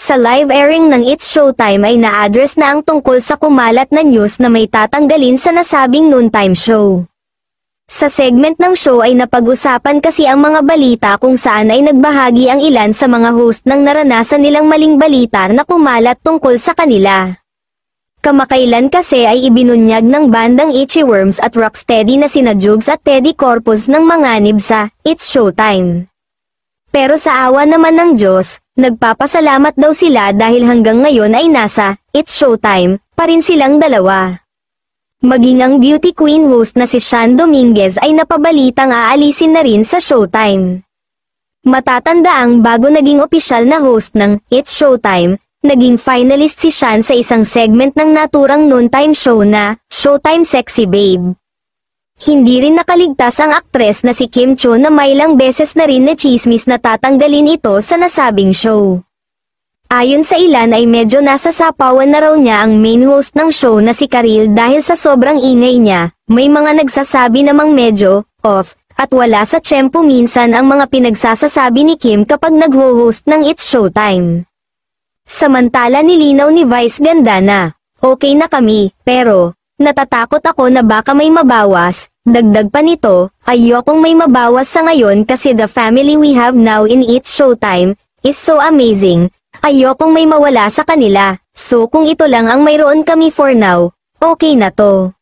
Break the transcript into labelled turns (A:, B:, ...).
A: Sa live airing ng It's Showtime ay na-address na ang tungkol sa kumalat na news na may tatanggalin sa nasabing noontime show. Sa segment ng show ay napag-usapan kasi ang mga balita kung saan ay nagbahagi ang ilan sa mga host ng naranasan nilang maling balita na kumalat tungkol sa kanila. Kamakailan kasi ay ibinunyag ng bandang Itchy Worms at Rocksteady na sina Jugs at Teddy Corpus ng manganib sa It's Showtime. Pero sa awa naman ng Diyos, nagpapasalamat daw sila dahil hanggang ngayon ay nasa It's Showtime pa rin silang dalawa. Maging ang beauty queen host na si Sean Dominguez ay napabalitang aalisin na rin sa Showtime. Matatandaang bago naging opisyal na host ng It's Showtime, naging finalist si Sean sa isang segment ng naturang noontime show na Showtime Sexy Babe. Hindi rin nakaligtas ang aktres na si Kim Cho na may ilang beses na rin na chismis na tatanggalin ito sa nasabing show. Ayon sa ilan ay medyo nasasapawan na raw niya ang main host ng show na si Karil dahil sa sobrang ingay niya, may mga nagsasabi namang medyo off, at wala sa tiyempo minsan ang mga pinagsasasabi ni Kim kapag nagho-host ng It's Showtime. Samantala nilinaw ni Vice Ganda na, okay na kami, pero, natatakot ako na baka may mabawas, dagdag pa nito, ayokong may mabawas sa ngayon kasi the family we have now in It's Showtime, is so amazing, ayokong may mawala sa kanila, so kung ito lang ang mayroon kami for now, okay na to.